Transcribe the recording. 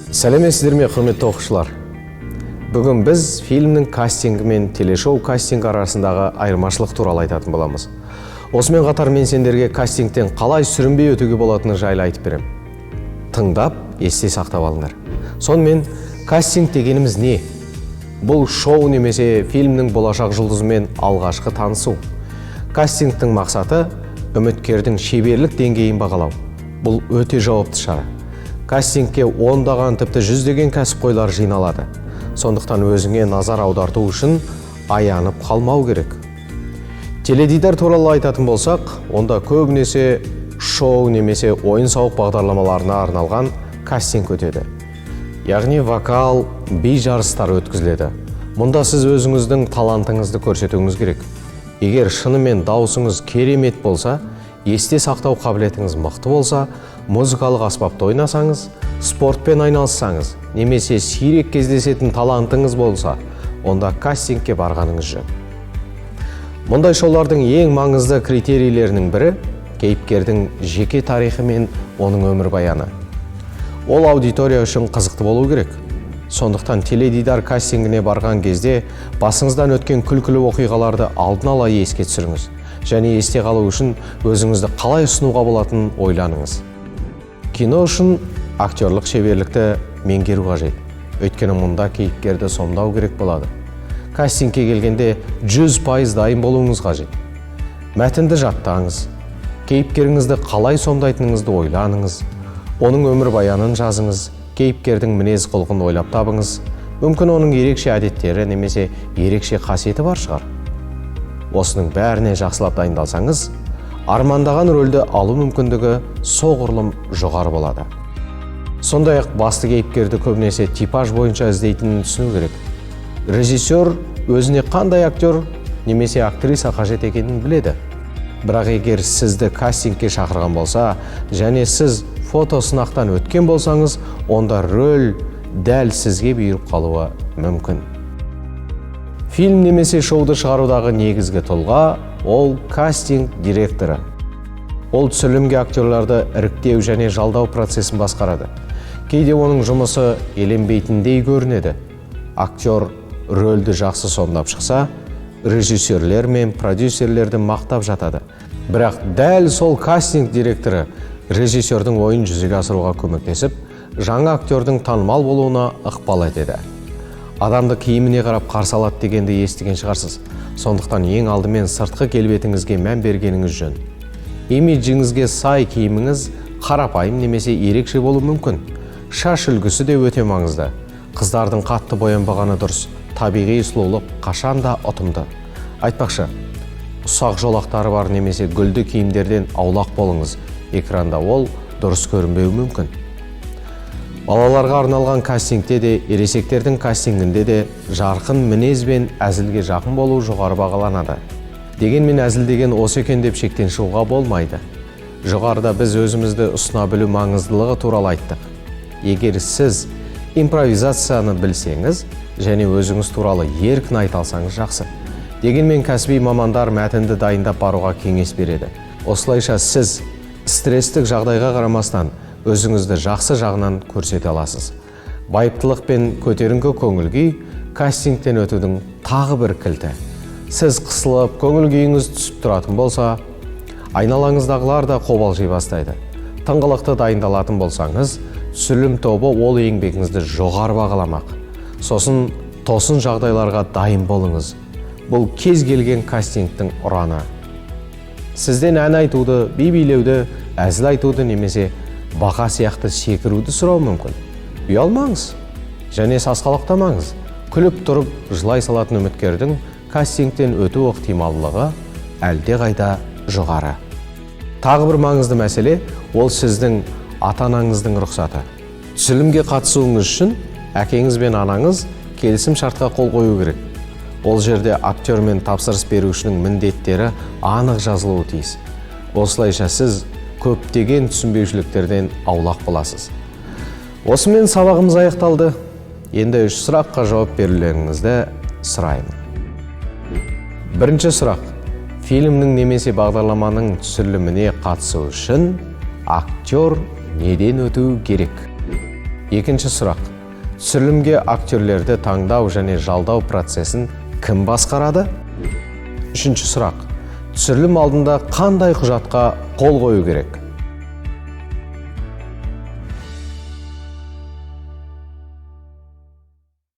Сәлеметсіздер ме, құрметті оқушылар? Бүгін біз фильмнің кастингі мен телешоу кастинг арасындағы айырмашылық туралы айтатын боламыз. Осымен қатар мен сендерге кастингтен қалай сүрінбей өтуге болатыны жайлы айтып берем. Тыңдап, есте сақтап алыңдар. Сонымен кастинг дегеніміз не? Бұл шоу немесе фильмнің болашақ жұлдызымен алғашқы танысу. Кастингтің мақсаты үміткердің шеберлік деңгейін бағалау. Бұл өте жауапты шара. Кастингке ондаған тіпті жүздеген кәсіпқойлар жиналады. Сондықтан өзіңе назар аударту үшін аянып қалмау керек. Теледидар туралы айтатын болсақ, онда көбінесе шоу немесе ойын-сауық бағдарламаларына арналған кастинг өтеді. Яғни вокал, би жарыстары өткізіледі. Мұнда сіз өзіңіздің талантыңызды көрсетуіңіз керек. Егер шынымен даусыңыз керемет болса, есте сақтау қабілетіңіз мықты болса, музыкалық аспапта ойнасаңыз, спортпен айналыссаңыз, немесе сирек кездесетін талантыңыз болса, онда кастингке барғаныңыз жөн. Мұндай шоулардың ең маңызды критерийлерінің бірі кейіпкердің жеке тарихы мен оның өмірбаяны. Ол аудитория үшін қызықты болу керек. Сондықтан теледидар кастингіне барған кезде басыңыздан өткен күлкілі оқиғаларды алдын ала еске түсіріңіз. Және есте қалу үшін өзіңізді қалай ұсынуға болатынын ойланыңыз. Кино үшін актерлік шеберлікті меңгеру қажет. Өйткені мұнда кейіпкерді сомдау керек болады. Кастингке келгенде 100% дайын болуыңыз қажет. Мәтінді жаттаңыз. Кейіпкеріңізді қалай сомдайтыныңызды ойланыңыз. Оның өмірбаянын жазыңыз. Кейіпкердің мінез-құлқын ойлап табыңыз. Мүмкін оның ерекше әдеттері немесе ерекше қасиеті бар шығар. Осының бәріне жақсылап дайындалсаңыз, армандаған рөлді алу мүмкіндігі соғұрлым жоғары болады. Сондай-ақ басты кейіпкерді көбінесе типаж бойынша іздейтінін түсіну керек. Режиссер өзіне қандай актер немесе актриса қажет екенін біледі. Бірақ егер сізді кастингке шақырған болса, және сіз фотосынақтан өткен болсаңыз, онда рөл дәл сізге бұйырып қалуы мүмкін. Фильм немесе шоуды шығарудағы негізгі тұлға ол кастинг директоры. Ол түсірілімге актерларды іріктеу және жалдау процесін басқарады. Кейде оның жұмысы еленбейтіндей көрінеді. Актер рөлді жақсы сомдап шықса, режиссерлер мен продюсерлерді мақтап жатады. Бірақ дәл сол кастинг директоры режиссердің ойын жүзеге асыруға көмектесіп, жаңа актердің танымал болуына ықпал етеді. Адамды киіміне қарап қарсы алады дегенді естіген шығарсыз. Сондықтан ең алдымен сыртқы келбетіңізге мән бергеніңіз жөн. Имиджіңізге сай киіміңіз қарапайым немесе ерекше болуы мүмкін. Шаш үлгісі де өте маңызды. Қыздардың қатты боянбағаны дұрыс. Табиғи сұлулық қашанда ұтымды. Айтпақшы, ұсақ жолақтары бар немесе гүлді киімдерден аулақ болыңыз. Экранда ол дұрыс көрінбеуі мүмкін. Балаларға арналған кастингте де, ересектердің кастингінде де жарқын мінез бен әзілге жақын болу жоғары бағаланады. Дегенмен әзіл деген осы екен деп шектен шығуға болмайды. Жоғарыда біз өзімізді ұсына білу маңыздылығы туралы айттық. Егер сіз импровизацияны білсеңіз, және өзіңіз туралы еркін айта алсаңыз жақсы. Дегенмен кәсіби мамандар мәтінді дайындап баруға кеңес береді. Осылайша сіз стресстік жағдайға қарамастан өзіңізді жақсы жағынан көрсете аласыз. Байыптылық пен көтеріңкі көңіл-күй кастингтен өтудің тағы бір кілті. Сіз қысылып, көңіл-күйіңіз түсіп тұратын болса, айналаңыздағылар да қобалжи бастайды. Тыңғылықты дайындалатын болсаңыз, түсірілім тобы ол еңбегіңізді жоғары бағаламақ. Сосын тосын жағдайларға дайын болыңыз. Бұл кез келген кастингтің ұраны. Сізден ән айтуды, би билеуді, әзіл айтуды немесе бақа сияқты секіруді сұрау мүмкін. Ұялмаңыз және сасқалақтамаңыз. Күліп тұрып жылай салатын үміткердің кастингтен өту ықтималдығы әлде қайда жоғары. Тағы бір маңызды мәселе ол сіздің ата-анаңыздың рұқсаты. Түсірілімге қатысуыңыз үшін әкеңіз бен анаңыз келісім шартқа қол қою керек. Ол жерде актер мен тапсырыс берушінің міндеттері анық жазылуы тиіс. Осылайша сіз көптеген түсінбеушіліктерден аулақ боласыз. Осымен сабағымыз аяқталды. Енді 3 сұраққа жауап берулеріңізді сұраймын. Бірінші сұрақ. Фильмнің немесе бағдарламаның түсіріліміне қатысу үшін актер неден өту керек? Екінші сұрақ. Түсірілімге актерлерді таңдау және жалдау процесін кім басқарады? Үшінші сұрақ. Түсірілім алдында қандай құжатқа қол қою керек?